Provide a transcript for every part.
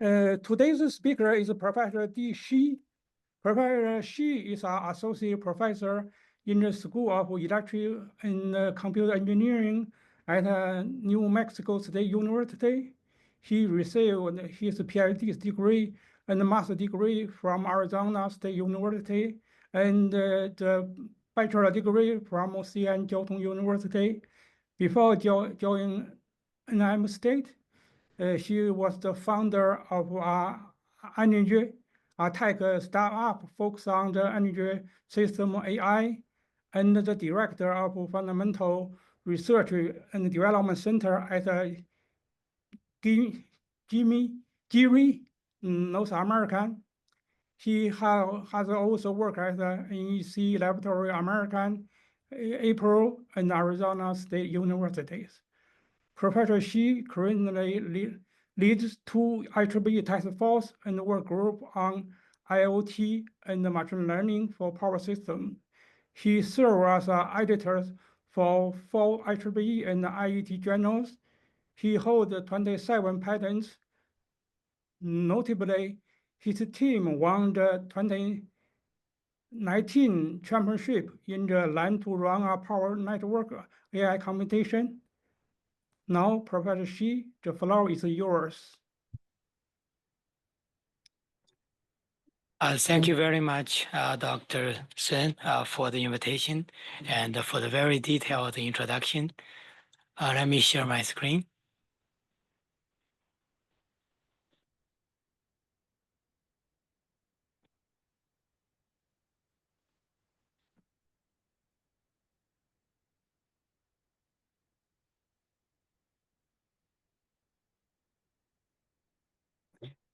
Today's speaker is Professor Di Shi. Professor Shi is an associate professor in the School of Electric and Computer Engineering at New Mexico State University. He received his PhD degree and master's degree from Arizona State University and the bachelor degree from Xi'an Jiaotong University. Before joining NM State, she was the founder of Energy, a tech startup focused on the energy system AI, and the director of Fundamental Research and Development Center at Geary, North America. He has also worked at the NEC Laboratory American, April, and Arizona State Universities. Professor Shi currently leads two IEEE task force and work group on IoT and machine learning for power system. He served as editor for 4 IEEE and IET journals. He holds 27 patents. Notably, his team won the 2019 championship in the Learn to Run a Power Network AI competition. Now, Professor Shi, the floor is yours. Thank you very much, Dr. Sun, for the invitation and for the very detailed introduction. Let me share my screen.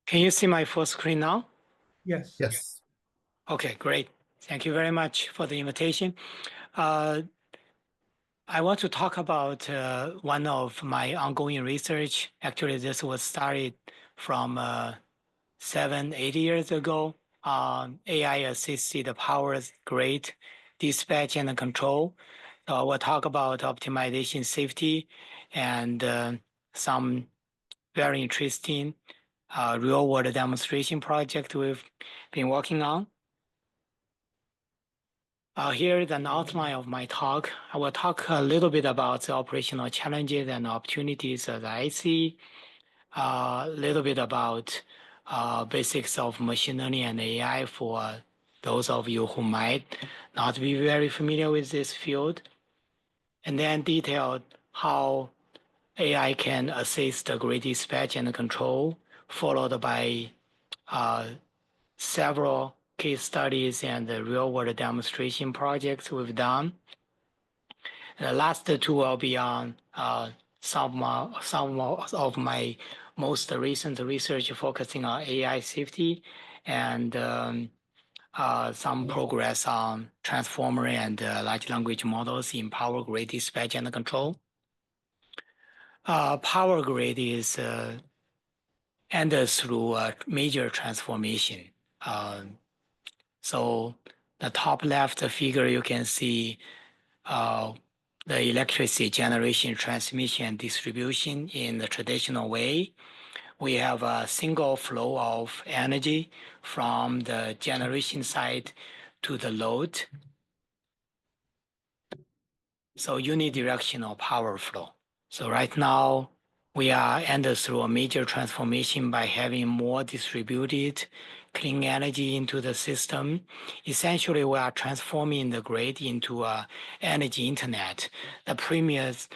Can you see my full screen now? Yes. Yes. Okay, great. Thank you very much for the invitation. I want to talk about one of my ongoing research. Actually, this was started from 7-8 years ago. AI-assisted power grid dispatch and control. We'll talk about optimization safety and some very interesting real-world demonstration project we've been working on. Here is an outline of my talk. I will talk a little bit about the operational challenges and opportunities that I see, a little bit about basics of machine learning and AI for those of you who might not be very familiar with this field, and then detailed how AI can assist the grid dispatch and control, followed by several case studies and the real-world demonstration projects we've done. The last two will be on some of my most recent research focusing on AI safety and some progress on transformer and large language models in power grid dispatch and control. Power grid is enters through a major transformation. So the top left figure, you can see the electricity generation, transmission, and distribution in the traditional way. We have a single flow of energy from the generation side to the load. So unidirectional power flow. So right now, we are entered through a major transformation by having more distributed clean energy into the system. Essentially, we are transforming the grid into an energy internet. The previous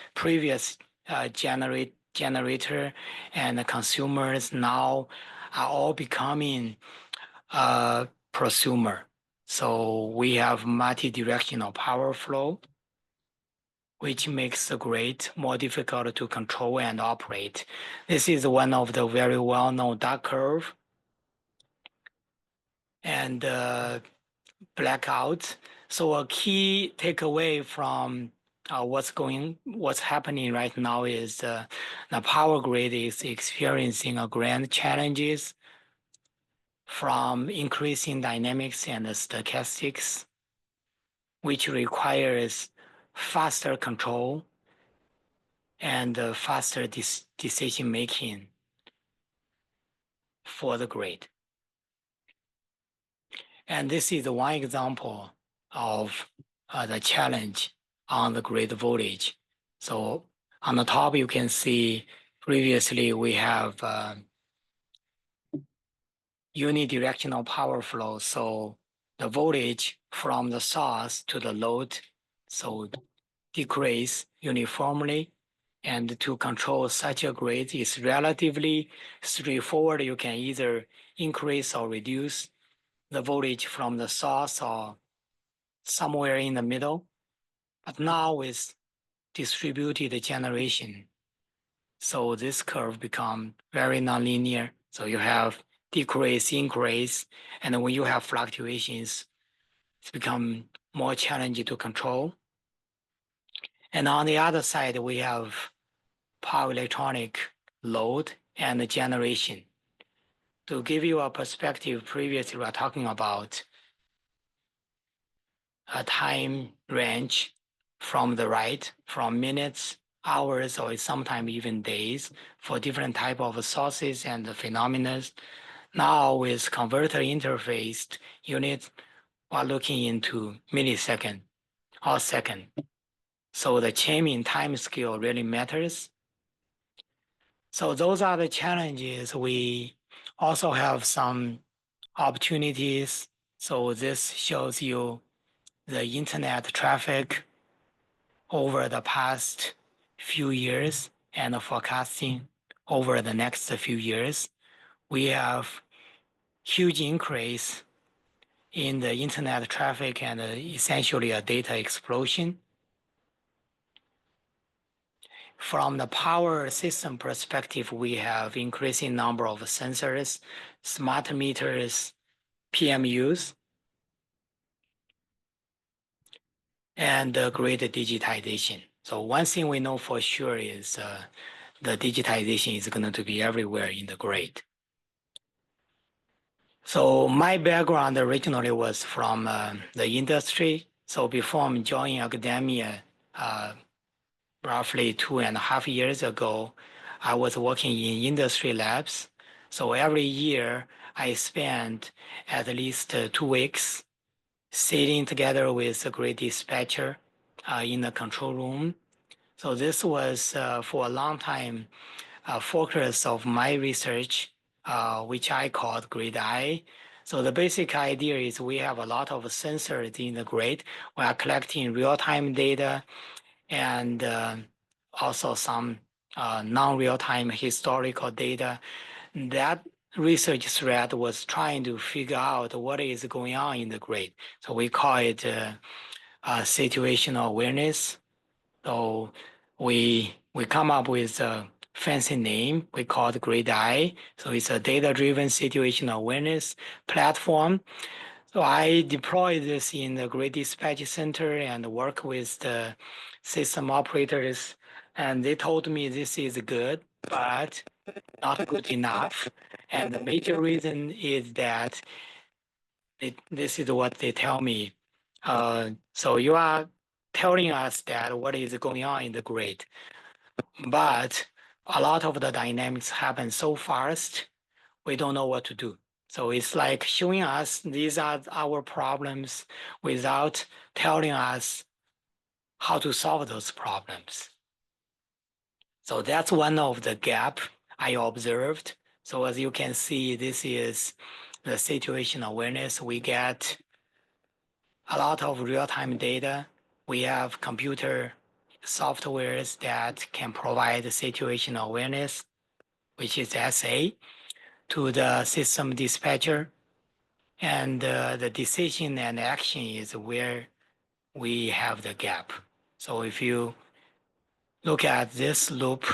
generator and the consumers now are all becoming prosumer. So we have multi-directional power flow, which makes the grid more difficult to control and operate. This is one of the very well-known duck curve and blackout. So a key takeaway from what's happening right now is the power grid is experiencing a grand challenges from increasing dynamics and stochastics, which requires faster control and faster decision making for the grid. And this is one example of the challenge on the grid voltage. So on the top, you can see previously we have unidirectional power flow. So the voltage from the source to the load, so decrease uniformly. And to control such a grid is relatively straightforward. You can either increase or reduce the voltage from the source or somewhere in the middle. But now with distributed generation, so this curve become very nonlinear. So you have decrease, increase, and when you have fluctuations, it's become more challenging to control. And on the other side, we have power electronic load and generation. To give you a perspective, previously we were talking about a time range from the right, from minutes, hours, or sometimes even days for different type of sources and phenomena. Now with converter interfaced units, we're looking into millisecond or second. So the change in time scale really matters. So those are the challenges. We also have some opportunities. So this shows you the internet traffic over the past few years and forecasting over the next few years. We have huge increase in the internet traffic and essentially a data explosion. From the power system perspective, we have increasing number of sensors, smart meters, PMUs, and grid digitization. So one thing we know for sure is the digitization is going to be everywhere in the grid. So my background originally was from the industry. So before I'm joining academia, roughly 2.5 years ago, I was working in industry labs. So every year I spent at least 2 weeks sitting together with a grid dispatcher in the control room. So this was for a long time focus of my research, which I called grid eye. So the basic idea is we have a lot of sensors in the grid. We are collecting real-time data and also some non-real-time historical data. That research thread was trying to figure out what is going on in the grid. So we call it situational awareness. So we come up with a fancy name. We call it Grid Eye. So it's a data-driven situational awareness platform. So I deploy this in the grid dispatch center and work with the system operators. And they told me this is good, but not good enough. And the major reason is that this is what they tell me. So you are telling us that what is going on in the grid, but a lot of the dynamics happen so fast, we don't know what to do. So it's like showing us these are our problems without telling us how to solve those problems. So that's one of the gap I observed. So as you can see, this is the situation awareness. We get a lot of real-time data. We have computer softwares that can provide situational awareness, which is SA, to the system dispatcher. And the decision and action is where we have the gap. So if you look at this loop,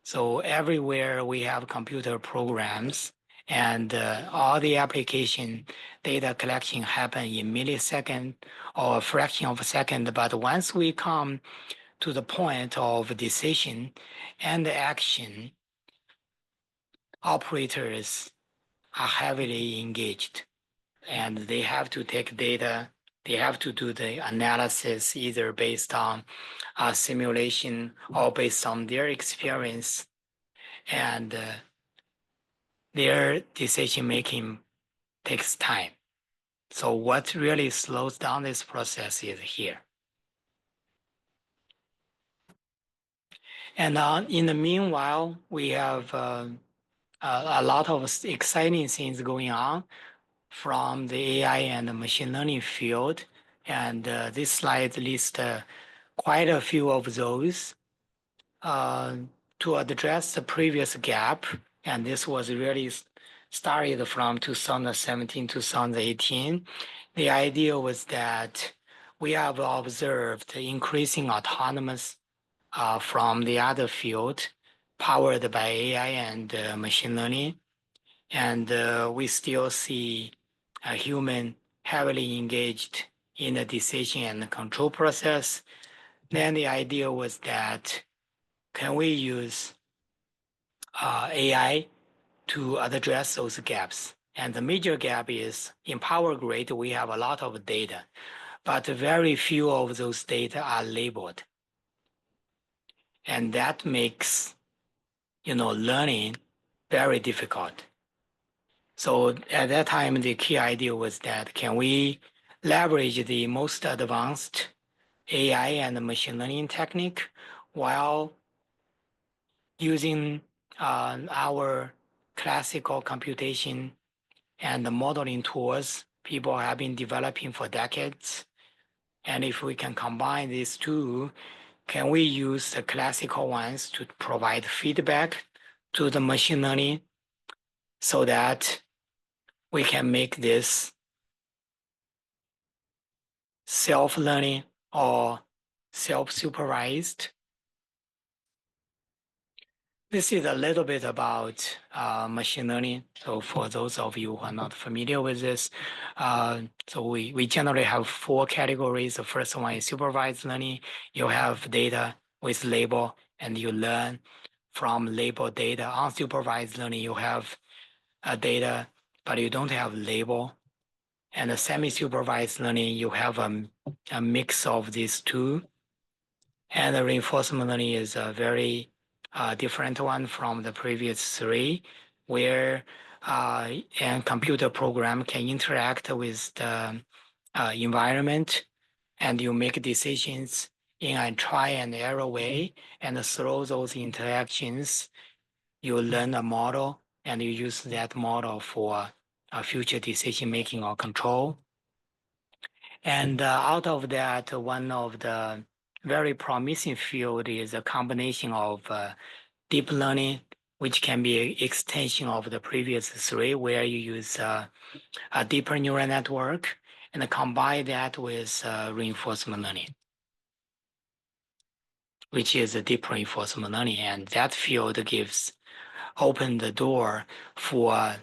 so everywhere we have computer programs and all the application data collection happen in millisecond or a fraction of a second. But once we come to the point of decision and action, operators are heavily engaged and they have to take data. They have to do the analysis either based on a simulation or based on their experience. And their decision making takes time. So what really slows down this process is here. And in the meanwhile, we have a lot of exciting things going on from the AI and the machine learning field. And this slide lists quite a few of those to address the previous gap. And this was really started from 2017, 2018. The idea was that we have observed increasing autonomous from the other field powered by AI and machine learning. And we still see a human heavily engaged in the decision and the control process. Then the idea was that can we use AI to address those gaps? And the major gap is in Power Grid, we have a lot of data, but very few of those data are labeled. And that makes, learning very difficult. So at that time, the key idea was that can we leverage the most advanced AI and machine learning technique while using our classical computation and the modeling tools people have been developing for decades. And if we can combine these two, can we use the classical ones to provide feedback to the machine learning so that we can make this self-learning or self-supervised? This is a little bit about machine learning. So for those of you who are not familiar with this, so we generally have 4 categories. The first one is supervised learning. You have data with label and you learn from label data. Unsupervised learning, you have data, but you don't have label. And the semi-supervised learning, you have a mix of these two. And the reinforcement learning is a very different one from the previous 3, where a computer program can interact with the environment and you make decisions in a try and error way. And through those interactions, you learn a model and you use that model for future decision making or control. And out of that, one of the very promising field is a combination of deep learning, which can be an extension of the previous 3, where you use a deeper neural network and combine that with reinforcement learning, which is a deep reinforcement learning. And that field open the door for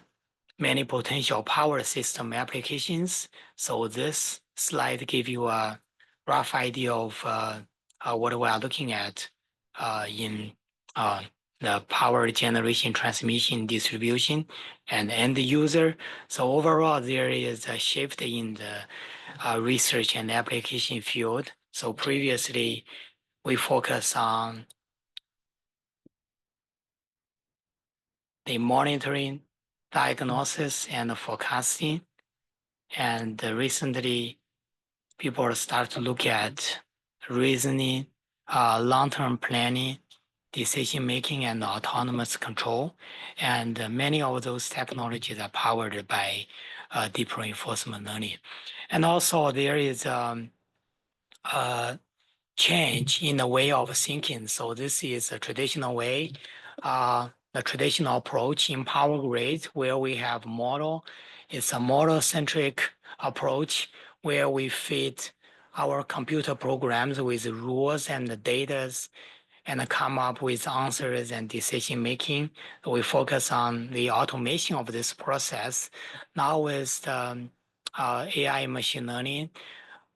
many potential power system applications. So this slide gives you a rough idea of what we are looking at in the power generation, transmission, distribution, and end user. So overall, there is a shift in the research and application field. So previously, we focus on the monitoring, diagnosis, and forecasting. And recently, people start to look at reasoning, long-term planning, decision-making, and autonomous control. And many of those technologies are powered by deep reinforcement learning. And also, there is a change in the way of thinking. So this is a traditional way, the traditional approach in Power Grid, where we have model. It's a model-centric approach where we feed our computer programs with rules and the data and come up with answers and decision making. We focus on the automation of this process. Now with AI machine learning,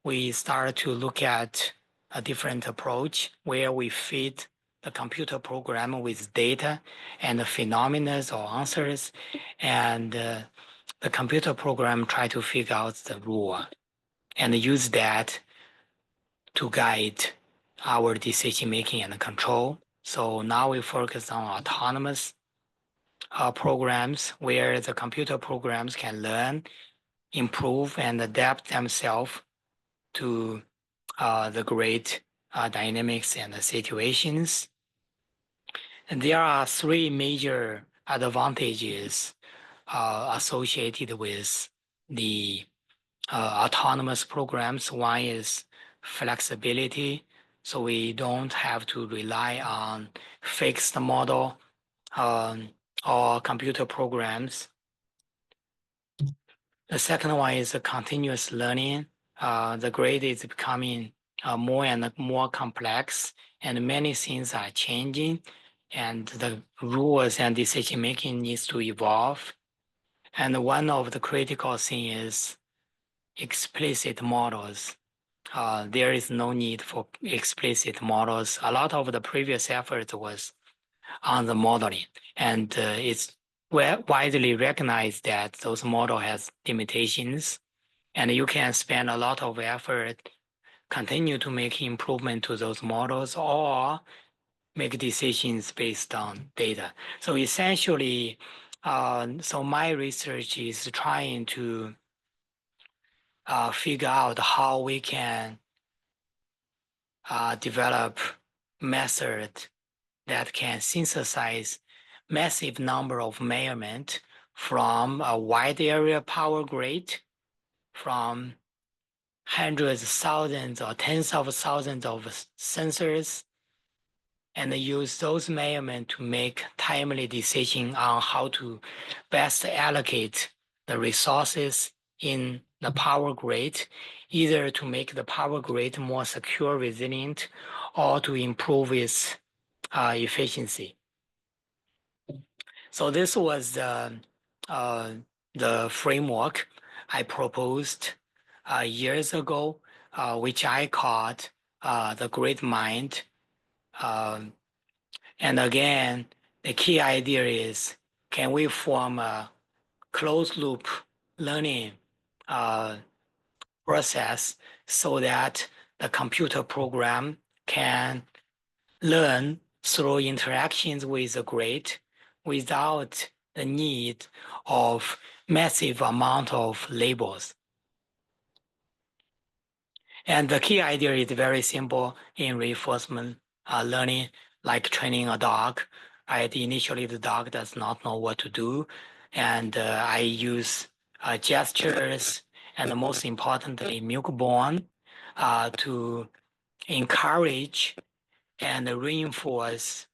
we start to look at a different approach where we feed the computer program with data and the phenomena or answers, and the computer program try to figure out the rule and use that to guide our decision making and control. So now we focus on autonomous programs where the computer programs can learn, improve, and adapt themselves to the great dynamics and the situations. And there are three major advantages associated with the autonomous programs. One is flexibility, so we don't have to rely on fixed model or computer programs. The second one is continuous learning. The grade is becoming more and more complex, and many things are changing, and the rules and decision making needs to evolve. And one of the critical things is explicit models. There is no need for explicit models. A lot of the previous effort was on the modeling, and it's widely recognized that those model has limitations, and you can spend a lot of effort, continue to make improvement to those models, or make decisions based on data. So essentially, so my research is trying to figure out how we can develop method that can synthesize massive number of measurement from a wide area power grid, from hundreds, thousands, or tens of thousands of sensors, and use those measurements to make timely decision on how to best allocate the resources in the power grid, either to make the power grid more secure, resilient, or to improve its efficiency. So this was the framework I proposed years ago, which I called the great mind. And again, the key idea is, can we form a closed loop learning process so that the computer program can learn through interactions with the grid without the need of massive amount of labels. And the key idea is very simple in reinforcement learning, like training a dog. Right? Initially, the dog does not know what to do, and I use gestures and most importantly, milk-borne to encourage and reinforce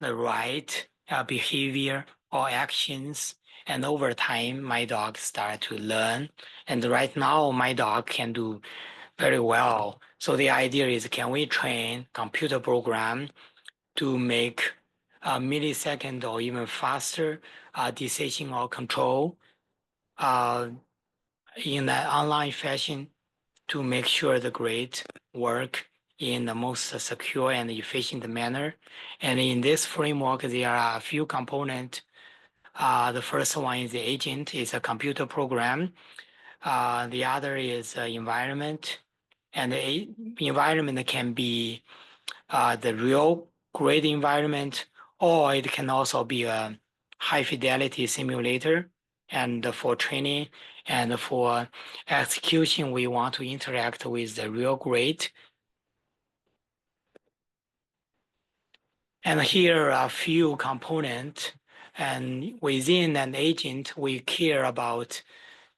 the right behavior or actions. And over time, my dog started to learn. And right now, my dog can do very well. So the idea is, can we train computer program to make a millisecond or even faster decision or control in an online fashion to make sure the grid work in the most secure and efficient manner. And in this framework, there are a few components. The first one is the agent, is a computer program. The other is environment. And the environment can be the real grid environment, or it can also be a high fidelity simulator. And for training and for execution, we want to interact with the real grid. And here are a few components. And within an agent, we care about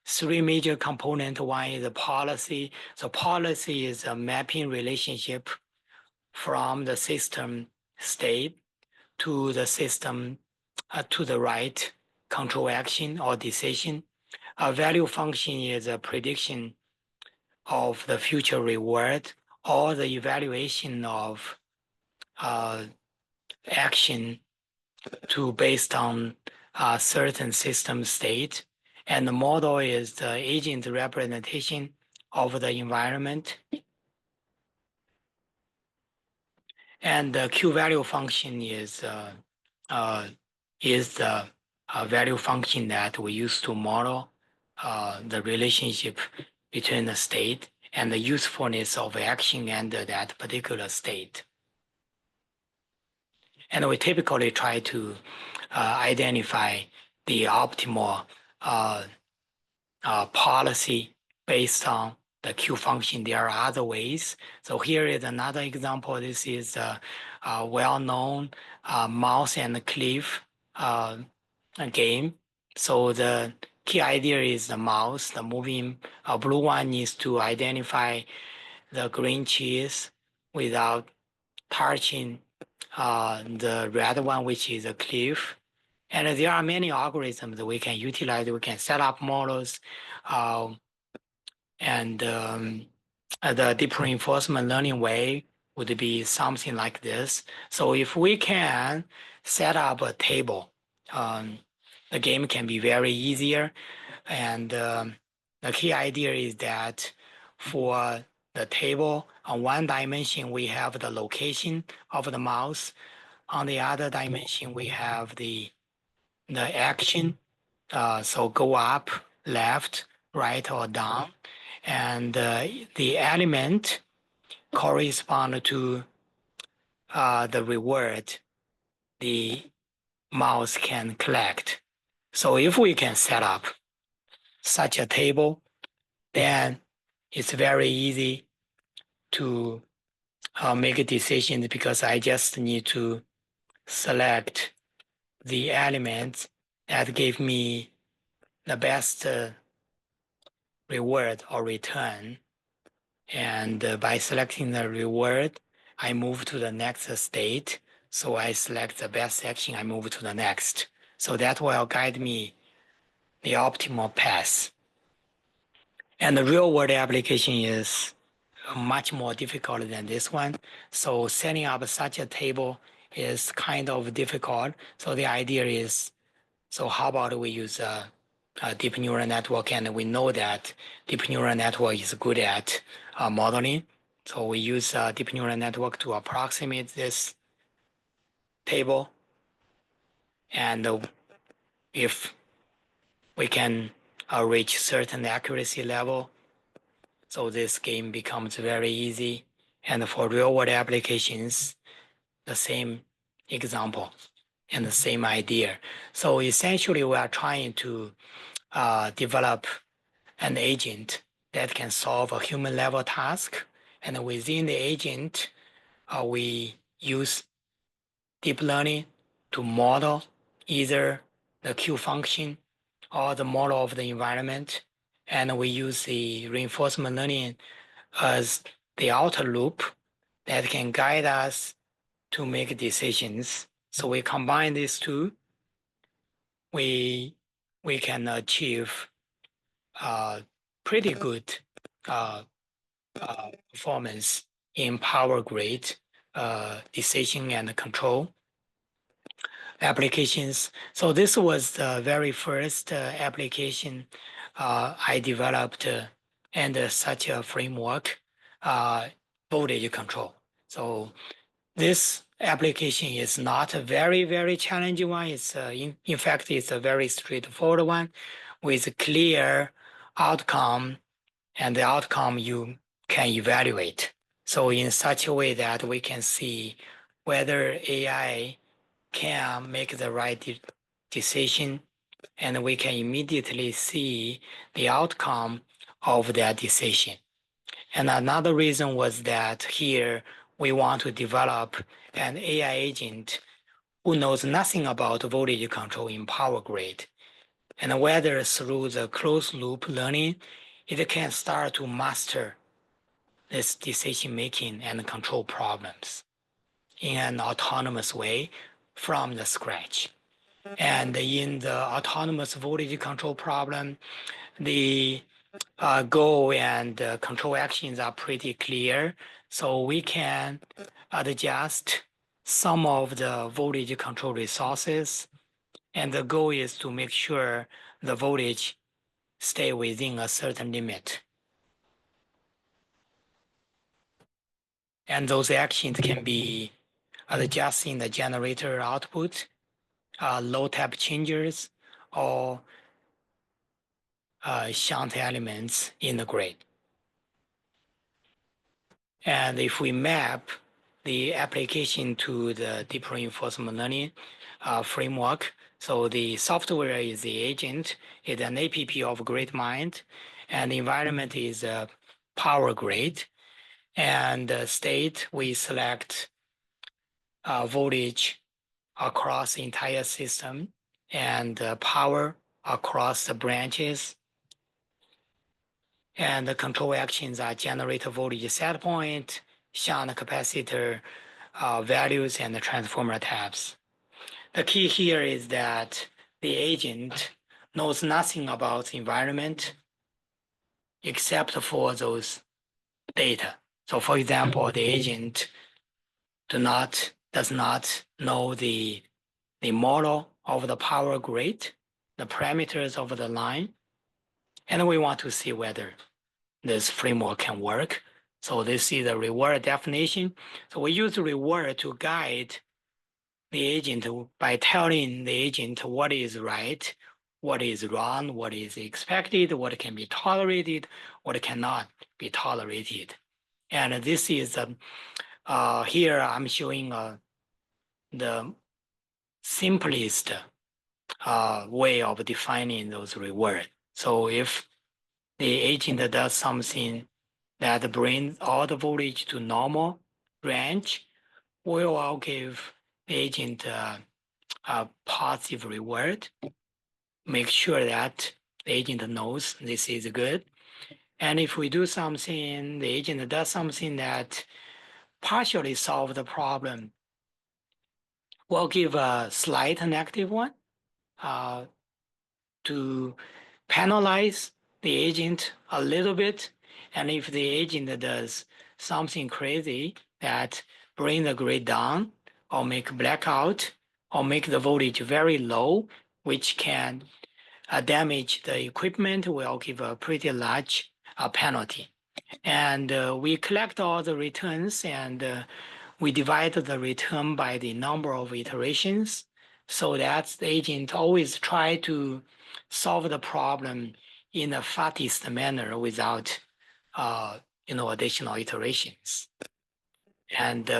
three major components. One is the policy. So policy is a mapping relationship from the system state to the system to the right control action or decision. A value function is a prediction of the future reward or the evaluation of action to based on a certain system state. And the model is the agent representation of the environment. And the Q value function is the value function that we use to model the relationship between the state and the usefulness of action under that particular state. And we typically try to identify the optimal policy based on the Q function. There are other ways. So here is another example. This is a well-known mouse and cliff game. So the key idea is the mouse. The moving blue one needs to identify the green cheese without touching the red one, which is a cliff. And there are many algorithms that we can utilize. We can set up models, and the deep reinforcement learning way would be something like this. So if we can set up a table, the game can be very easier. And the key idea is that for the table, on one dimension, we have the location of the mouse. On the other dimension, we have the action. So go up, left, right, or down. And the element correspond to the reward the mouse can collect. So if we can set up such a table, then it's very easy to make decisions because I just need to select the elements that give me the best reward or return. And by selecting the reward, I move to the next state. So I select the best action, I move to the next. So that will guide me the optimal path. And the real world application is much more difficult than this one. So setting up such a table is kind of difficult. So the idea is, so how about we use a deep neural network, and we know that deep neural network is good at modeling. So we use a deep neural network to approximate this table. And if we can reach certain accuracy level, so this game becomes very easy. And for real world applications, the same example and the same idea. So essentially, we are trying to develop an agent that can solve a human level task. And within the agent, we use deep learning to model either the Q function or the model of the environment. And we use the reinforcement learning as the outer loop that can guide us to make decisions. So we combine these two, we can achieve pretty good performance in power grid decision and control applications. So this was the very first application I developed under such a framework, voltage control. So this application is not a very, very challenging one. It's in fact, it's a very straightforward one with a clear outcome, and the outcome you can evaluate. So in such a way that we can see whether AI can make the right decision, and we can immediately see the outcome of that decision. And another reason was that here we want to develop an AI agent who knows nothing about voltage control in power grid. And whether through the closed loop learning, it can start to master this decision making and control problems in an autonomous way from the scratch. And in the autonomous voltage control problem, the goal and control actions are pretty clear. So we can adjust some of the voltage control resources. And the goal is to make sure the voltage stay within a certain limit. And those actions can be adjusting the generator output, load tap changes, or shunt elements in the grid. And if we map the application to the deep reinforcement learning framework. So the software is the agent, it's an app of great mind, and the environment is a power grid. And state, we select voltage across the entire system and power across the branches. And the control actions are generator voltage set point, shunt capacitor values, and the transformer tabs. The key here is that the agent knows nothing about the environment except for those data. So for example, the agent does not know the model of the power grid, the parameters of the line, and we want to see whether this framework can work. So this is the reward definition. So we use reward to guide the agent by telling the agent what is right, what is wrong, what is expected, what can be tolerated, what cannot be tolerated. And this is here I'm showing the simplest way of defining those rewards. So if the agent does something that brings all the voltage to normal range, we will give the agent a positive reward. Make sure that the agent knows this is good. And if we do something, the agent does something that partially solve the problem, we'll give a slight negative one to penalize the agent a little bit. And if the agent does something crazy that bring the grid down or make blackout or make the voltage very low, which can damage the equipment, we'll give a pretty large penalty. And we collect all the returns and we divide the return by the number of iterations so that the agent always try to solve the problem in the fastest manner without additional iterations. And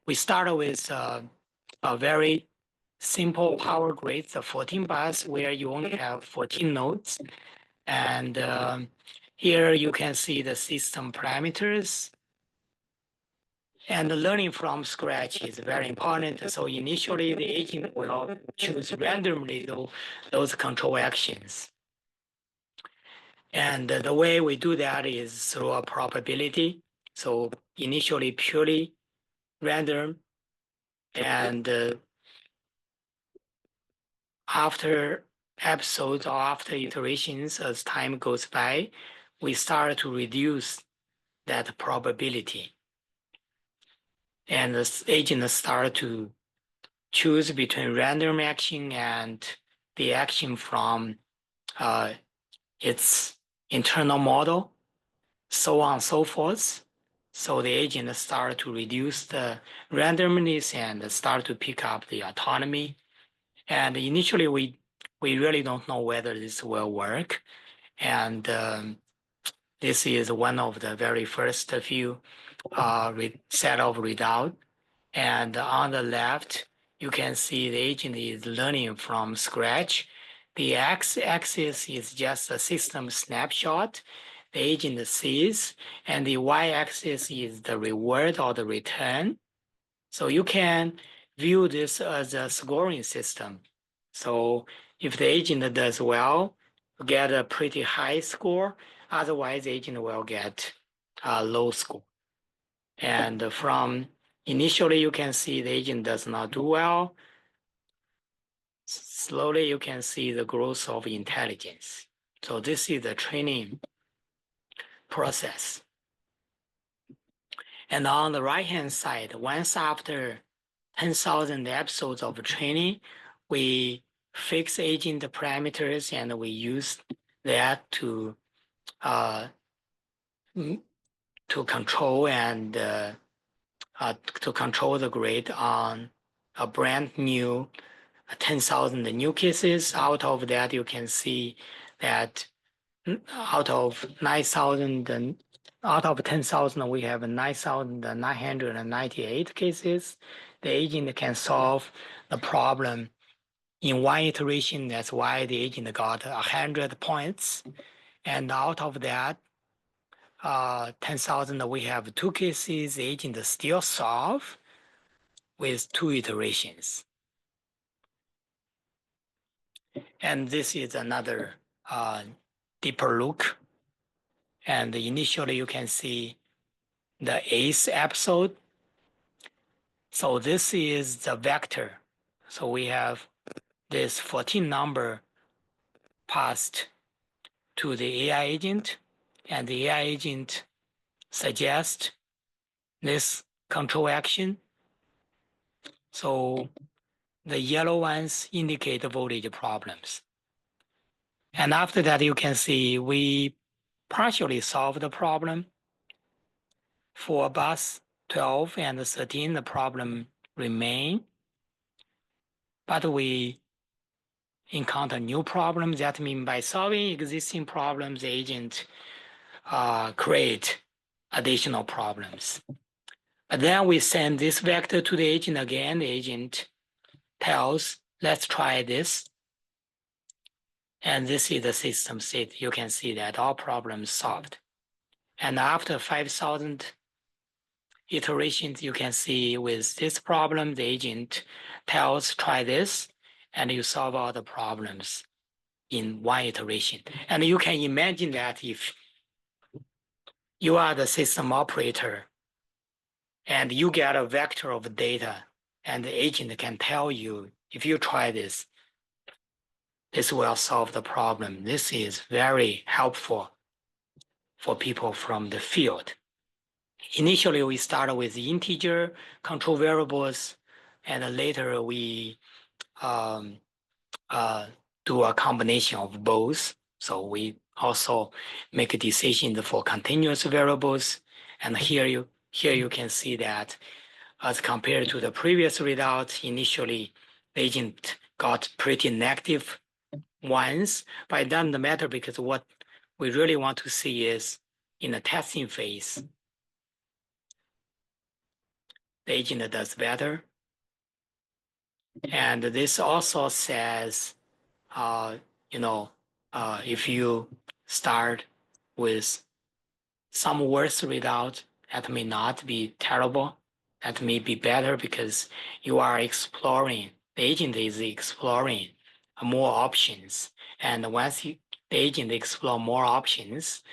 we start with a very simple power grid, the 14 bus, where you only have 14 nodes. And here you can see the system parameters. And learning from scratch is very important. So initially, the agent will choose randomly those control actions. And the way we do that is through a probability. So initially, purely random. And after episodes or after iterations, as time goes by, we start to reduce that probability. And the agent start to choose between random action and the action from its internal model, so on and so forth. So the agent start to reduce the randomness and start to pick up the autonomy. And initially, we really don't know whether this will work. And this is one of the very first few set of result. And on the left, you can see the agent is learning from scratch. The x-axis is just a system snapshot the agent sees, and the y-axis is the reward or the return. So you can view this as a scoring system. So if the agent does well, you get a pretty high score. Otherwise, the agent will get a low score. And from initially, you can see the agent does not do well. Slowly, you can see the growth of intelligence. So this is the training process. And on the right-hand side, once after 10,000 episodes of training, we fix agent parameters and we use that to control and to control the grid on a brand new 10,000 new cases. Out of that, you can see that out of 9,000 out of 10,000, we have 9,998 cases. The agent can solve the problem in one iteration. That's why the agent got 100 points. And out of that, 10,000, we have 2 cases. The agent still solve with 2 iterations. And this is another deeper look. And initially, you can see the 8th episode. So this is the vector. So we have this 14 number passed to the AI agent, and the AI agent suggests this control action. So the yellow ones indicate the voltage problems. And after that, you can see we partially solved the problem. For bus 12 and 13, the problem remain, but we encounter new problems. That means by solving existing problems, the agent create additional problems. But then we send this vector to the agent again. The agent tells, let's try this. And this is the system state. You can see that all problems solved. And after 5,000 iterations, you can see with this problem, the agent tells, try this, and you solve all the problems in one iteration. And you can imagine that if you are the system operator and you get a vector of data and the agent can tell you, if you try this, this will solve the problem. This is very helpful for people from the field. Initially, we started with integer control variables, and later we do a combination of both. So we also make a decision for continuous variables. And here you can see that as compared to the previous result, initially the agent got pretty negative ones, but it doesn't matter because what we really want to see is in the testing phase, the agent does better. And this also says, if you start with some worse result, that may not be terrible. That may be better because you are exploring, the agent is exploring more options. And once the agent explore more options,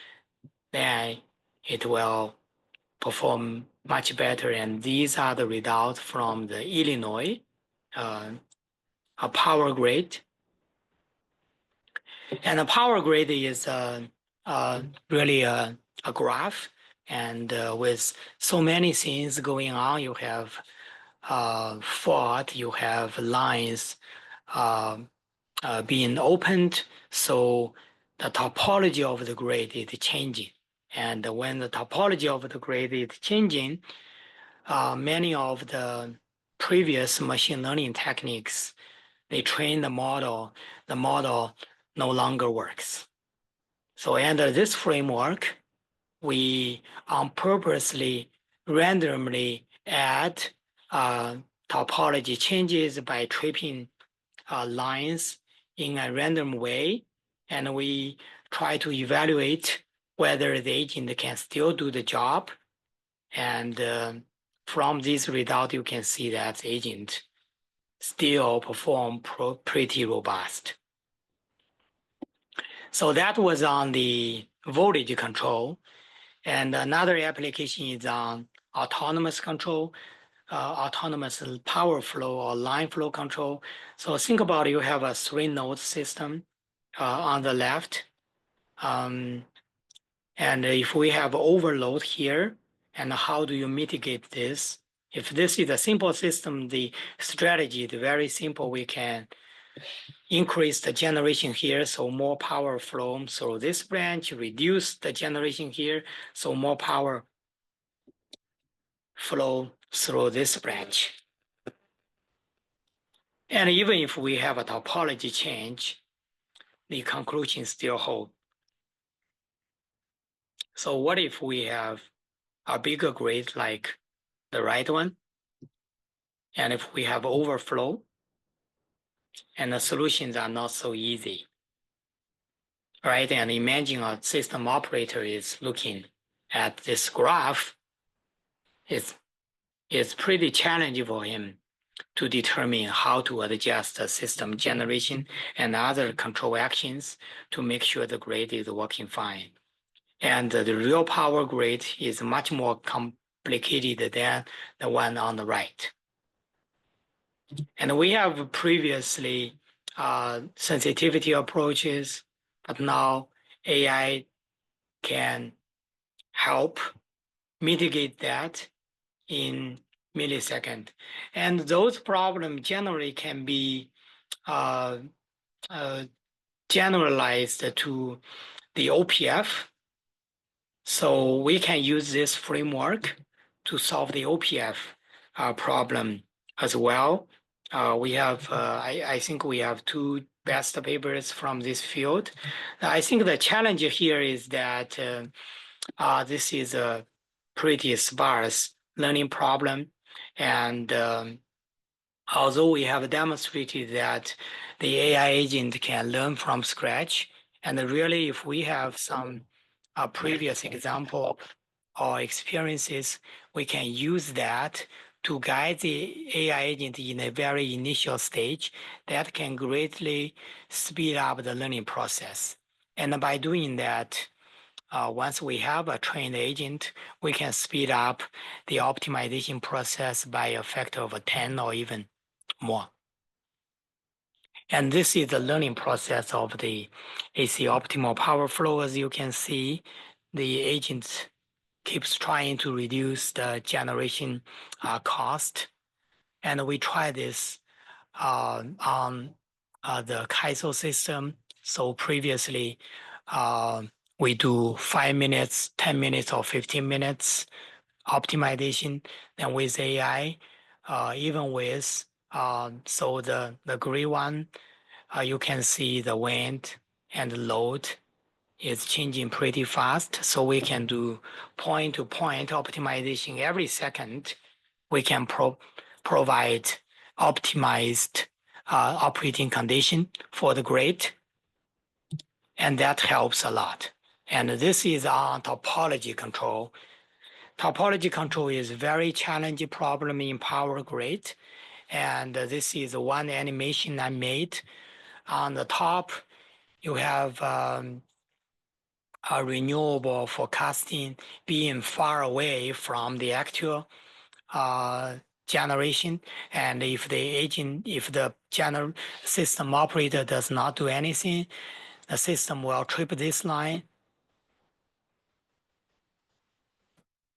then it will perform much better. And these are the results from the Illinois a power grid. And a power grid is really a graph. And with so many things going on, you have fault, you have lines being opened. So the topology of the grid is changing. And when the topology of the grid is changing, many of the previous machine learning techniques, they train the model no longer works. So under this framework, we purposely randomly add topology changes by tripping lines in a random way. And we try to evaluate whether the agent can still do the job. And from this result, you can see that the agent still perform pretty robust. So that was on the voltage control. And another application is on autonomous control, autonomous power flow or line flow control. So think about you have a 3-node system on the left. And if we have overload here, and how do you mitigate this? If this is a simple system, the strategy is very simple. We can increase the generation here, so more power flow through this branch, reduce the generation here, so more power flow through this branch. And even if we have a topology change, the conclusion still hold. So what if we have a bigger grid like the right one? And if we have overflow and the solutions are not so easy, right? And imagine a system operator is looking at this graph. It's pretty challenging for him to determine how to adjust the system generation and other control actions to make sure the grid is working fine. And the real power grid is much more complicated than the one on the right. And we have previously sensitivity approaches, but now AI can help mitigate that in millisecond. And those problems generally can be uh, generalized to the OPF. So we can use this framework to solve the OPF problem as well. I think we have two best papers from this field. I think the challenge here is that this is a pretty sparse learning problem. And although we have demonstrated that the AI agent can learn from scratch, and really if we have some previous example or experiences, we can use that to guide the AI agent in a very initial stage that can greatly speed up the learning process. And by doing that, once we have a trained agent, we can speed up the optimization process by a factor of 10 or even more. And this is the learning process of the AC optimal power flow. As you can see, the agent keeps trying to reduce the generation cost. And we try this on the Kaizo system. So previously, we do 5 minutes, 10 minutes, or 15 minutes optimization. Then with AI, even with so the gray one, you can see the wind and the load is changing pretty fast. So we can do point-to-point optimization every second. We can provide optimized operating condition for the grid, and that helps a lot. And this is on topology control. Topology control is a very challenging problem in power grid. And this is one animation I made. On the top, you have a renewable forecasting being far away from the actual generation. And if the system operator does not do anything, the system will trip this line.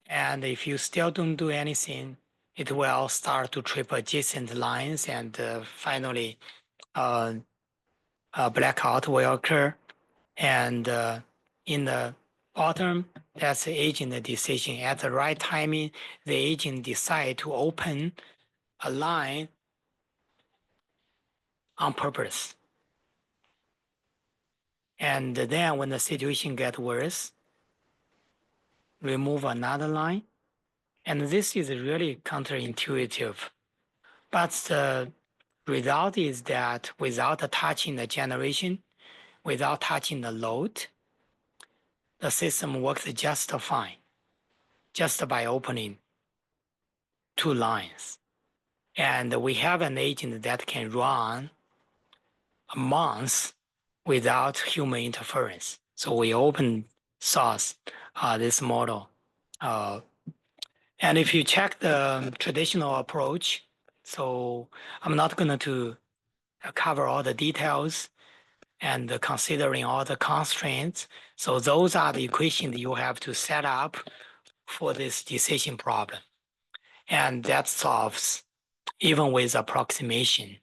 And if you still don't do anything, it will start to trip adjacent lines, and finally a blackout will occur. And in the bottom, that's the agent decision. At the right timing, the agent decide to open a line on purpose. And then when the situation gets worse, remove another line. And this is really counterintuitive. But the result is that without touching the generation, without touching the load, the system works just fine, just by opening two lines. And we have an agent that can run a month without human interference. So we open source this model. And if you check the traditional approach, so I'm not going to cover all the details and considering all the constraints. So those are the equations you have to set up for this decision problem. And that solves even with approximation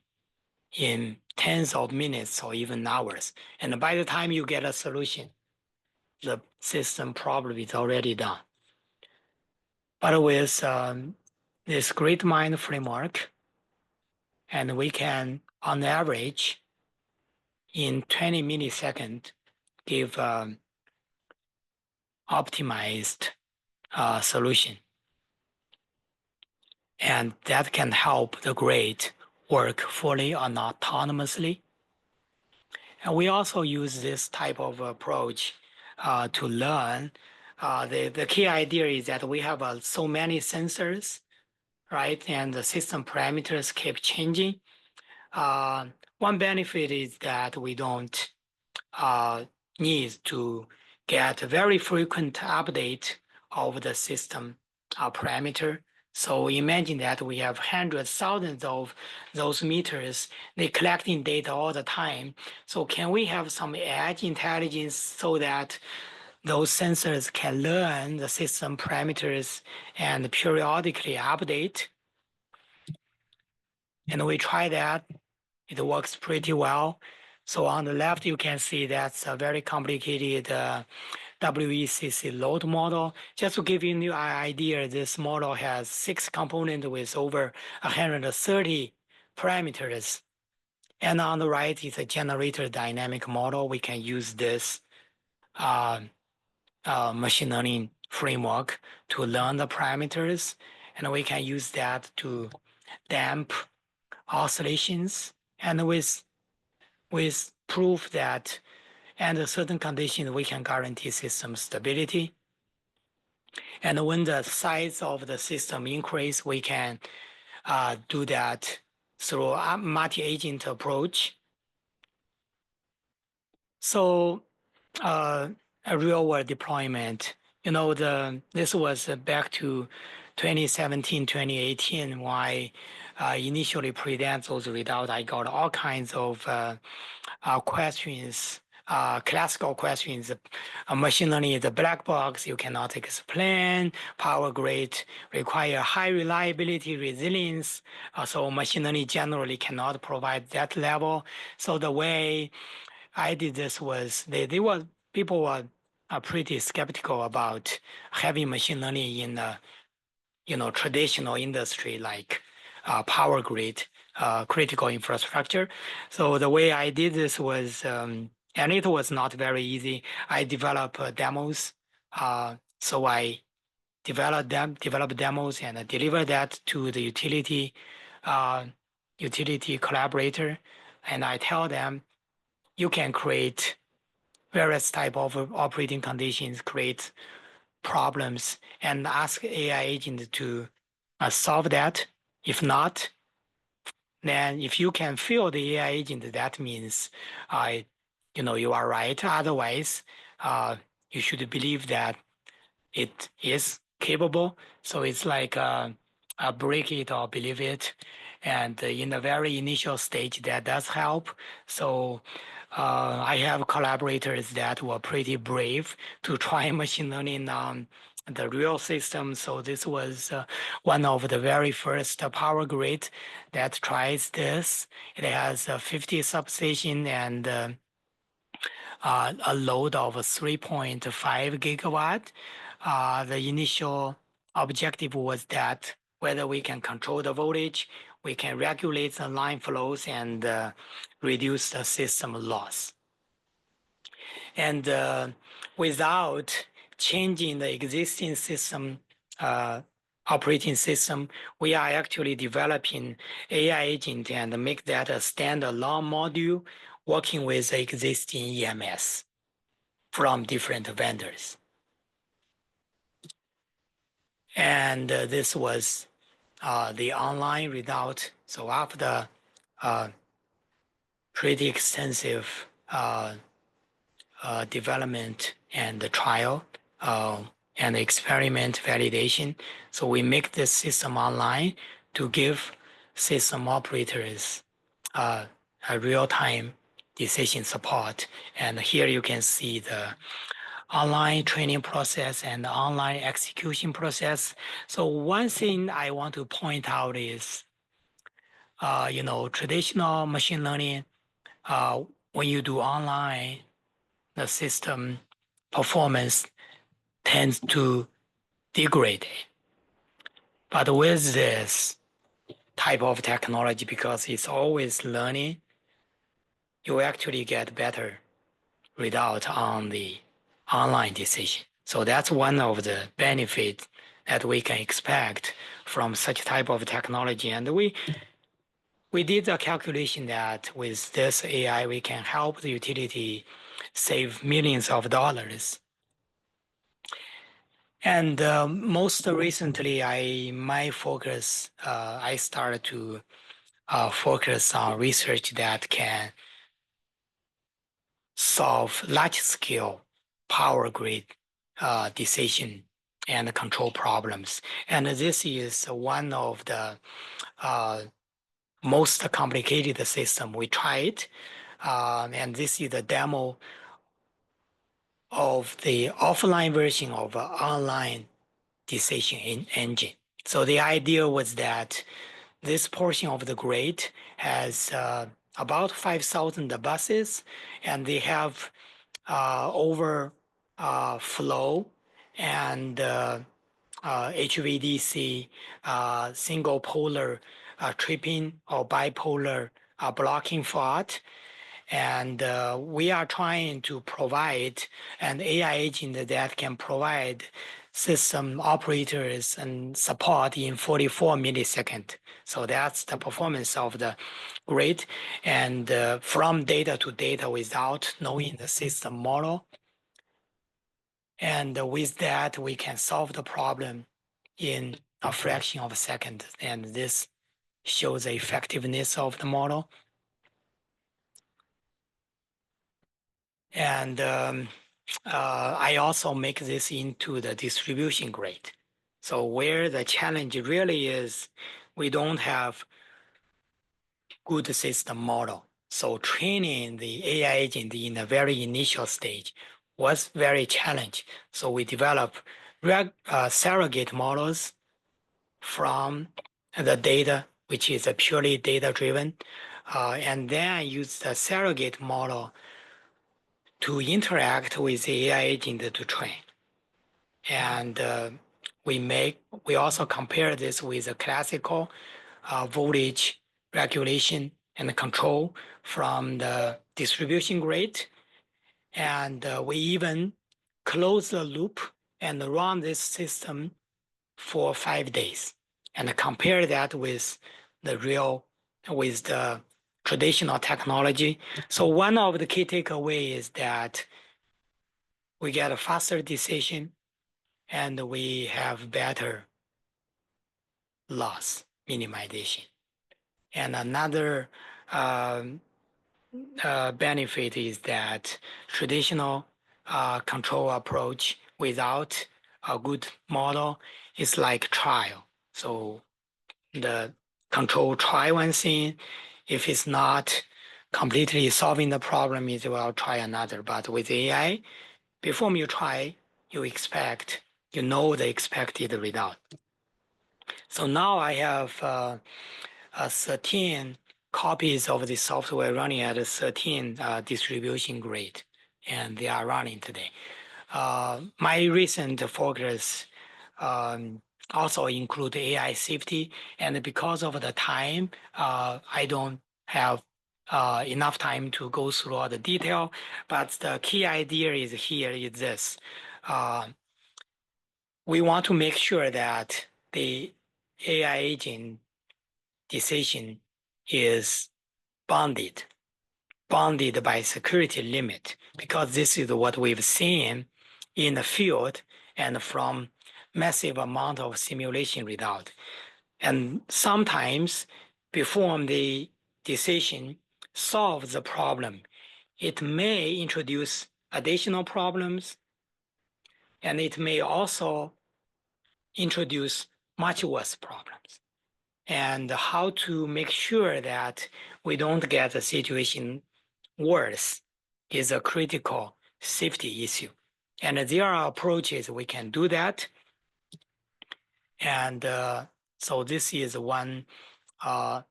in tens of minutes or even hours. And by the time you get a solution, the system probably is already done. But with this great mind framework, and we can, on average, in 20 milliseconds, give optimized solution. And that can help the grid work fully and autonomously. And we also use this type of approach to learn. The key idea is that we have so many sensors, right? And the system parameters keep changing. One benefit is that we don't need to get a very frequent update of the system parameter. So imagine that we have hundreds, thousands of those meters, they collecting data all the time. So can we have some edge intelligence so that those sensors can learn the system parameters and periodically update? And we try that. It works pretty well. So on the left, you can see that's a very complicated WECC load model. Just to give you an idea, this model has 6 components with over 130 parameters. And on the right is a generator dynamic model. We can use this machine learning framework to learn the parameters, and we can use that to damp oscillations, and with proof that under certain conditions we can guarantee system stability. And when the size of the system increase, we can do that through a multi-agent approach. So a real-world deployment, this was back to 2017, 2018, when I initially present those results. I got all kinds of questions, classical questions. Machine learning is a black box, you cannot explain. Power grid require high reliability, resilience. So machine learning generally cannot provide that level. So the way I did this was people were pretty skeptical about having machine learning in traditional industry like power grid, critical infrastructure. So the way I did this was, and it was not very easy. I developed demos. So I developed demos and deliver that to the utility collaborator, and I tell them you can create various type of operating conditions, create problems, and ask AI agent to solve that. If not, then if you can fill the AI agent, that means you are right. Otherwise, you should believe that it is capable. So it's like break it or believe it. And in the very initial stage, that does help. So I have collaborators that were pretty brave to try machine learning on the real system. So this was one of the very first power grid that tries this. It has a 50 substation and a load of 3.5 gigawatt. The initial objective was that whether we can control the voltage, we can regulate the line flows and reduce the system loss. And without changing the existing system, operating system, we are actually developing AI agent and make that a standalone module working with existing EMS from different vendors. And this was the online result. So after pretty extensive development and the trial and experiment validation, so we make this system online to give system operators a real-time decision support. And here you can see the online training process and the online execution process. So one thing I want to point out is, traditional machine learning, when you do online, the system performance tends to degrade. But with this type of technology, because it's always learning, you actually get better result on the online decision. So that's one of the benefits that we can expect from such type of technology. And we did a calculation that with this AI, we can help the utility save millions of dollars. And most recently, I started to focus on research that can solve large-scale power grid decision and control problems. And this is one of the most complicated system we tried. And this is the demo of the offline version of an online decision engine. So the idea was that this portion of the grid has about 5,000 buses, and they have overflow and HVDC, single polar tripping or bipolar blocking fault. And we are trying to provide an AI agent that can provide system operators and support in 44 milliseconds. So that's the performance of the grid. And from data to data without knowing the system model. And with that, we can solve the problem in a fraction of a second. And this shows the effectiveness of the model. And I also make this into the distribution grid. So where the challenge really is, we don't have good system model. So training the AI agent in the very initial stage was very challenging. So we develop surrogate models from the data, which is a purely data-driven, and then use the surrogate model to interact with the AI agent to train. And we also compare this with the classical voltage regulation and control from the distribution grid. And we even close the loop and run this system for 5 days and compare that with the traditional technology. So one of the key takeaways is that we get a faster decision and we have better loss minimization. And another benefit is that traditional control approach without a good model is like trial. So the control try one thing, if it's not completely solving the problem, it will try another. But with AI, before you try, you know the expected result. So now I have 13 copies of the software running at a 13 distribution grid, and they are running today. My recent focus also include AI safety, and because of the time, I don't have enough time to go through all the detail, but the key idea is this. We want to make sure that the AI agent decision is bounded by security limit, because this is what we've seen in the field and from massive amount of simulation result. And sometimes before the decision solves the problem, it may introduce additional problems, and it may also introduce much worse problems. And how to make sure that we don't get a situation worse is a critical safety issue. And there are approaches we can do that. And so this is one a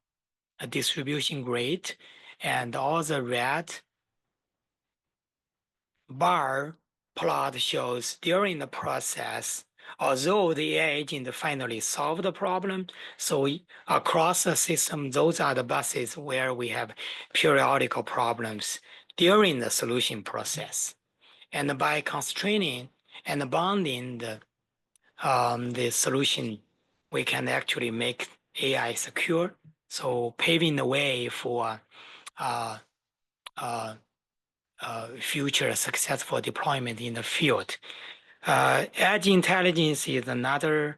distribution grid, and all the red bar plot shows during the process, although the AI agent finally solved the problem, so across the system, those are the buses where we have periodical problems during the solution process. And by constraining and bonding the solution, we can actually make AI secure. So paving the way for uh, uh, future successful deployment in the field. Edge intelligence is another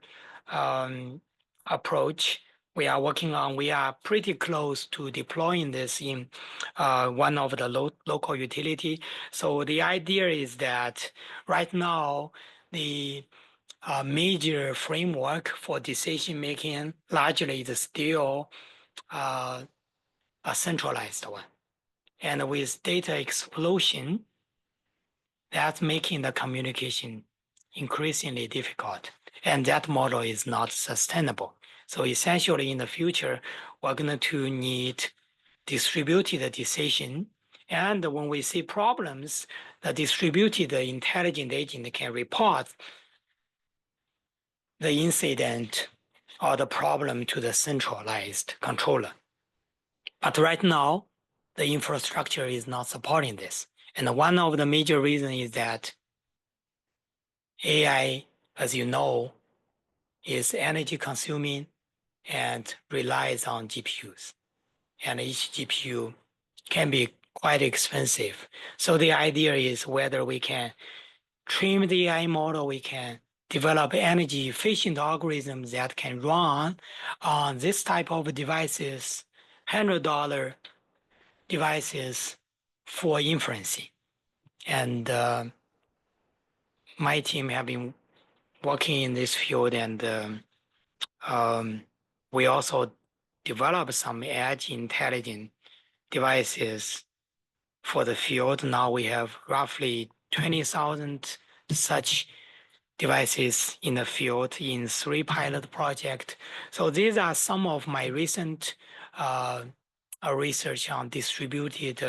approach we are working on. We are pretty close to deploying this in one of the local utility. So the idea is that right now, the major framework for decision making largely is still a centralized one. And with data explosion, that's making the communication increasingly difficult. And that model is not sustainable. So essentially in the future, we're going to need distributed decision. And when we see problems, the distributed intelligent agent can report the incident or the problem to the centralized controller. But right now, the infrastructure is not supporting this. And one of the major reasons is that AI, as you know, is energy consuming and relies on GPUs. And each GPU can be quite expensive. So the idea is whether we can train the AI model, we can develop energy efficient algorithms that can run on this type of devices, $100 devices for inferencing. And my team have been working in this field, and we also developed some edge intelligent devices for the field. Now we have roughly 20,000 such devices in the field in 3 pilot projects. So these are some of my recent research on distributed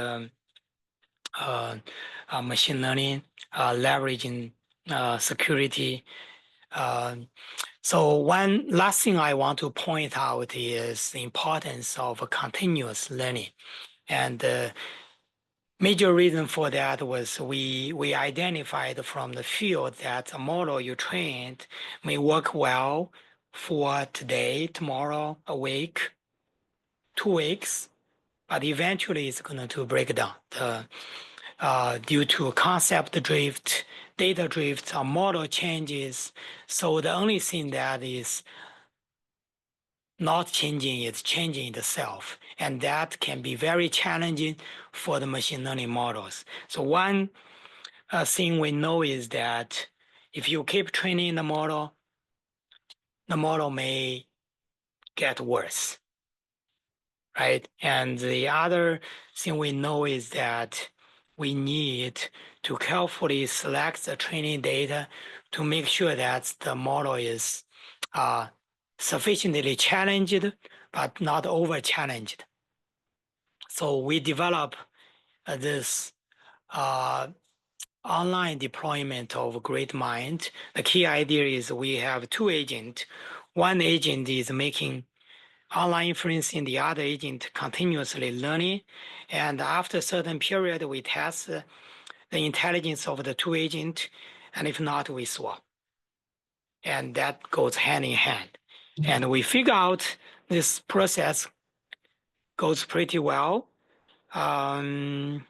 machine learning, leveraging security. So one last thing I want to point out is the importance of continuous learning. And the major reason for that was we identified from the field that a model you trained may work well for today, tomorrow, a week, 2 weeks, but eventually it's going to break down due to concept drift, data drift, or model changes. So the only thing that is not changing is changing itself. And that can be very challenging for the machine learning models. So one thing we know is that if you keep training the model may get worse, right? And the other thing we know is that we need to carefully select the training data to make sure that the model is sufficiently challenged, but not over challenged. So we develop this online deployment of GreatMind. The key idea is we have 2 agents. One agent is making online inferencing, the other agent continuously learning. And after a certain period, we test the intelligence of the 2 agents. And if not, we swap. And that goes hand in hand. And we figure out this process goes pretty well. Large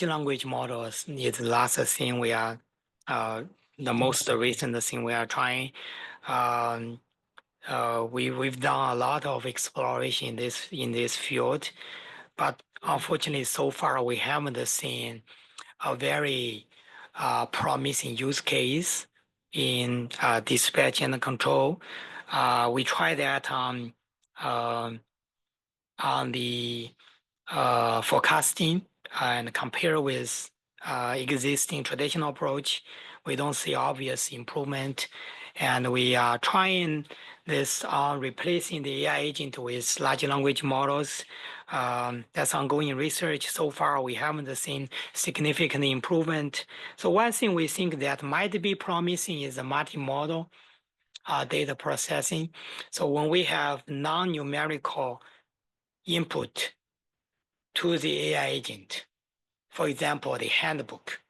language models is the last thing we are, the most recent thing we are trying. We've done a lot of exploration in this field, but unfortunately, so far we haven't seen a very promising use case in dispatch and control. We tried that on the forecasting and compare with existing traditional approach. We don't see obvious improvement, and we are trying this on replacing the AI agent with large language models. That's ongoing research. So far, we haven't seen significant improvement. So one thing we think that might be promising is the multimodal data processing. So when we have non-numerical input to the AI agent, for example, the handbook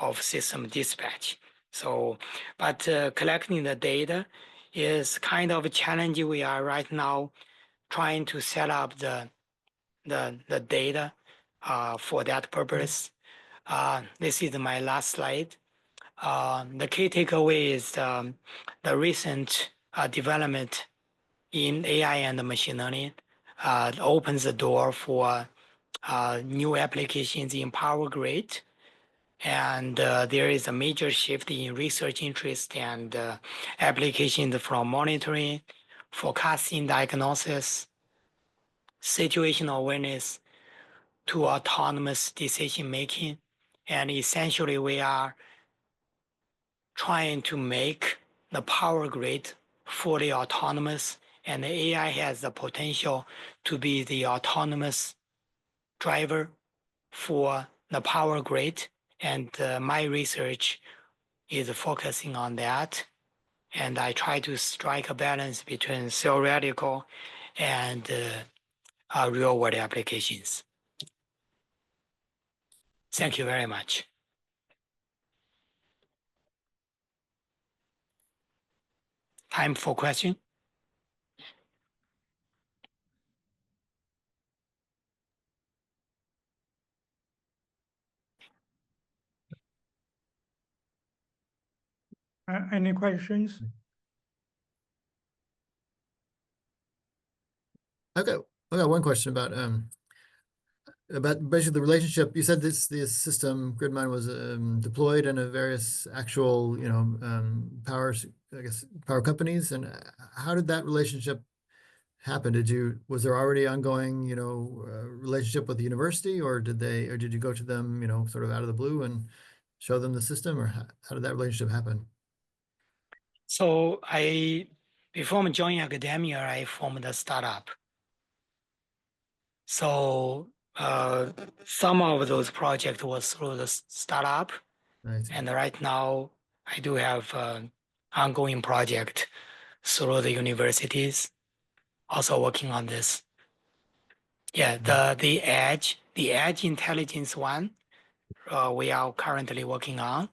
of system dispatch. So, but collecting the data is kind of a challenge. We are right now trying to set up the data for that purpose. This is my last slide. The key takeaway is the recent development in AI and machine learning opens the door for new applications in power grid. And there is a major shift in research interest and applications from monitoring, forecasting, diagnosis, situational awareness to autonomous decision making. And essentially, we are trying to make the power grid fully autonomous, and the AI has the potential to be the autonomous driver for the power grid. And my research is focusing on that. And I try to strike a balance between theoretical and real world applications. Thank you very much. Time for question. Any questions? I got one question about basically the relationship. You said this system GridMine was deployed in a various actual power companies, and how did that relationship happen? Was there already ongoing relationship with the university, or did you go to them sort of out of the blue and show them the system, or how did that relationship happen? So before joining academia, I formed a startup. So some of those projects was through the startup, and right now I do have an ongoing project through the universities, also working on this. Yeah, the edge intelligence one we are currently working on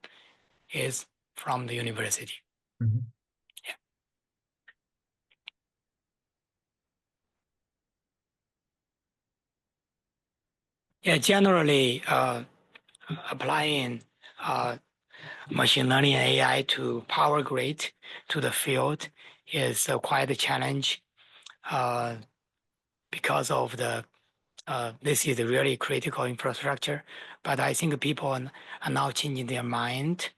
is from the university. Mm-hmm. Yeah, generally applying machine learning and AI to power grid to the field is quite a challenge because of this is a really critical infrastructure. But I think people are now changing their mind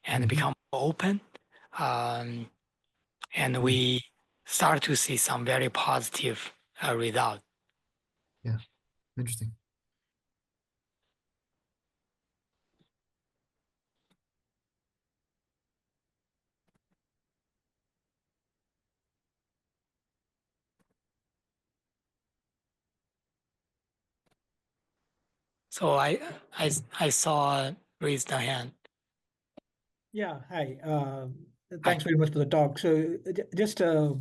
and become open. And we start to see some very positive results. Yeah, interesting. So I saw raised a hand. Yeah, hi. Thanks very much for the talk. So just a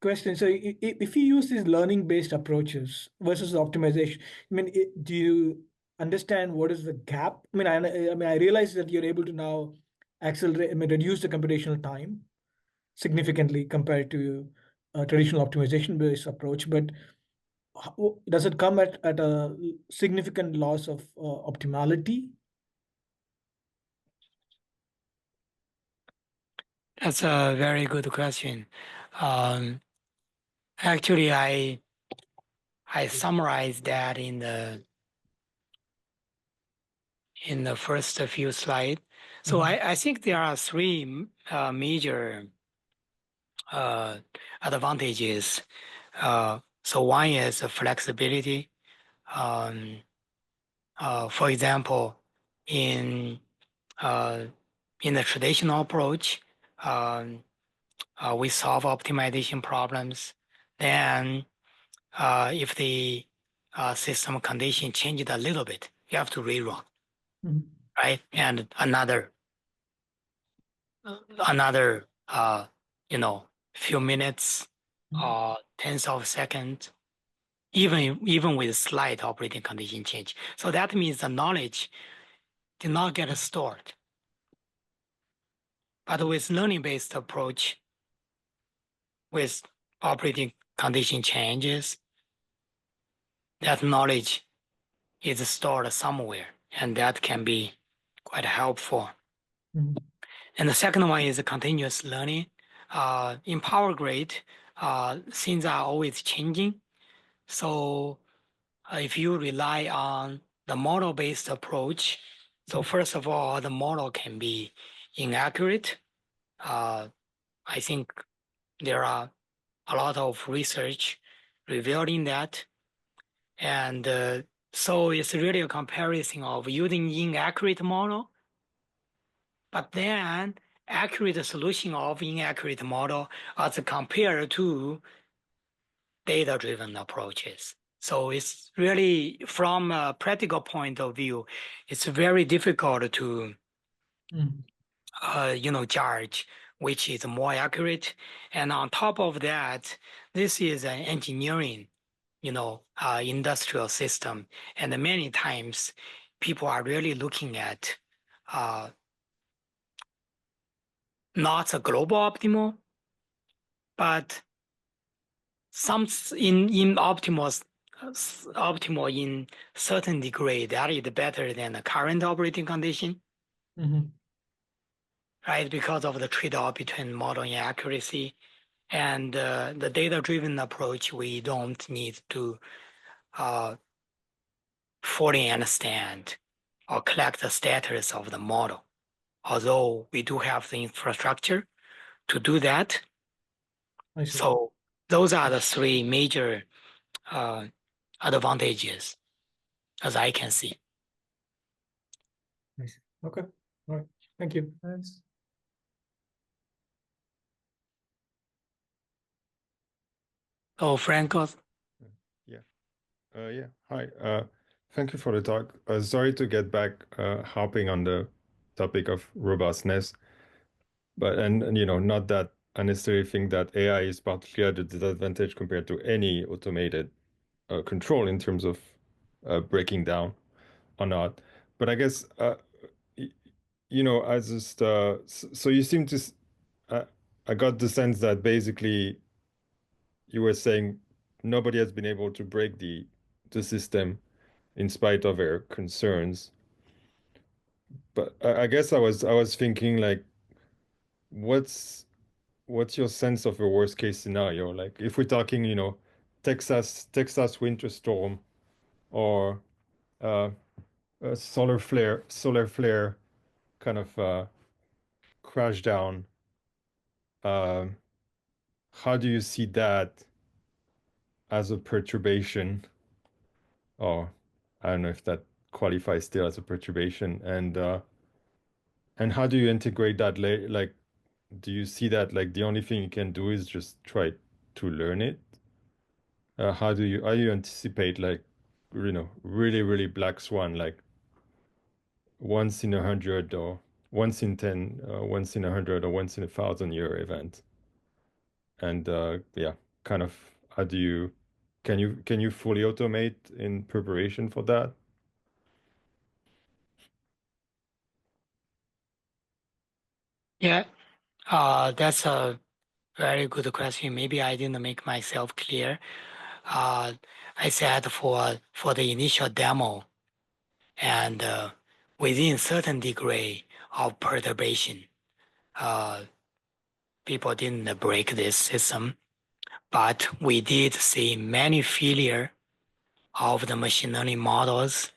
question. So if you use these learning-based approaches versus optimization, I mean, do you understand what is the gap? I mean, I realize that you're able to now accelerate, I mean, reduce the computational time significantly compared to a traditional optimization-based approach, but does it come at a significant loss of optimality? That's a very good question. Actually, I summarized that in the first few slides. So I think there are three major advantages. So one is flexibility. For example, in the traditional approach, we solve optimization problems. Then, if the system condition changed a little bit, you have to rerun, right? And another few minutes or tens of seconds, even with slight operating condition change. So that means the knowledge did not get stored. But with learning-based approach, with operating condition changes, that knowledge is stored somewhere, and that can be quite helpful. Mhm. And the second one is continuous learning. In Power Grid, things are always changing. So if you rely on the model-based approach, so first of all, the model can be inaccurate. I think there are a lot of research revealing that. And so it's really a comparison of using inaccurate model, but then accurate solution of inaccurate model as compared to data-driven approaches. So it's really, from a practical point of view, it's very difficult to, judge which is more accurate. And on top of that, this is an engineering, industrial system. And many times people are really looking at not the global optimal, but some in optimal in certain degree that is better than the current operating condition, right? Because of the trade-off between model and accuracy. And the data-driven approach, we don't need to fully understand or collect the status of the model, although we do have the infrastructure to do that. So those are the three major advantages, as I can see. Okay, all right, thank you. Thanks. Oh, Franco. Yeah. Hi. Thank you for the talk. Sorry to get back harping on the topic of robustness, but not that I necessarily think that AI is particularly at a disadvantage compared to any automated control in terms of breaking down or not. But I guess I just so you seem to. I got the sense that basically you were saying nobody has been able to break the system in spite of their concerns. But I guess I was thinking like, what's your sense of a worst case scenario? Like if we're talking, Texas winter storm or a solar flare kind of crash down. How do you see that as a perturbation? Or I don't know if that qualifies still as a perturbation. And how do you integrate that? Like, do you see that like the only thing you can do is just try to learn it? How do you anticipate like, really, really black swan, like once in 100 or once in 10, once in 100 or once in 1,000 year event? And yeah, kind of how do you can you fully automate in preparation for that? Yeah, that's a very good question. Maybe I didn't make myself clear. I said for the initial demo, and within certain degree of perturbation, people didn't break this system, but we did see many failure of the machine learning models.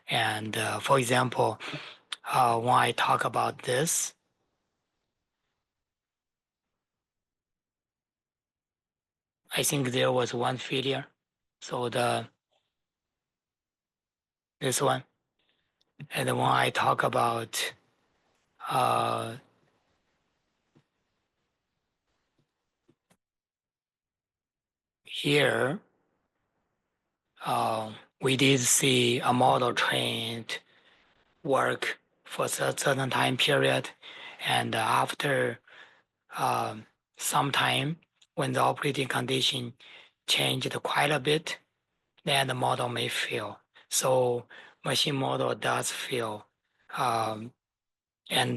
And for example, when I talk about this, I think there was one failure. So this one, and when I talk about here, we did see a model trained work for a certain time period, and after some time, when the operating condition changed quite a bit, then the model may fail. So machine model does fail And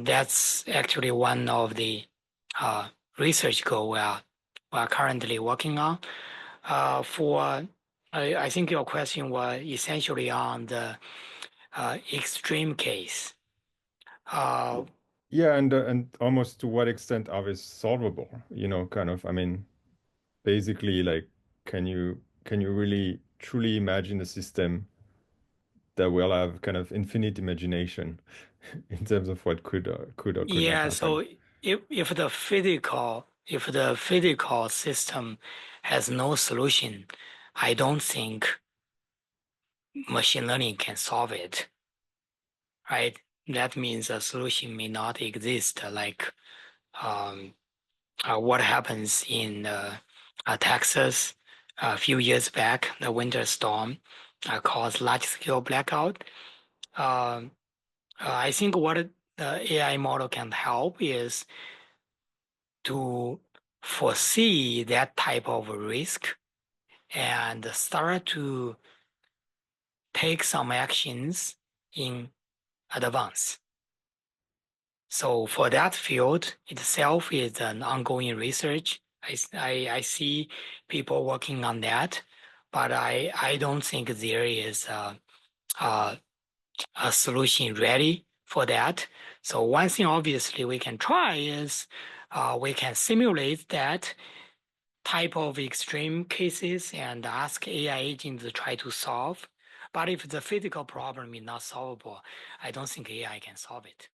that's actually one of the research goal we're currently working on. I think your question was essentially on the extreme case. Yeah, and almost to what extent are they solvable? You know, kind of. I mean, basically, like, can you really truly imagine a system that will have kind of infinite imagination in terms of what could or could not Yeah, happen? so if the physical system has no solution, I don't think machine learning can solve it, right? That means a solution may not exist, like what happens in Texas a few years back, the winter storm caused large-scale blackout. I think what the AI model can help is to foresee that type of risk and start to take some actions in advance. So for that field itself is an ongoing research. I see people working on that, but I don't think there is a solution ready for that. So one thing obviously we can try is we can simulate that type of extreme cases and ask AI agents to try to solve. But if the physical problem is not solvable, I don't think AI can solve it.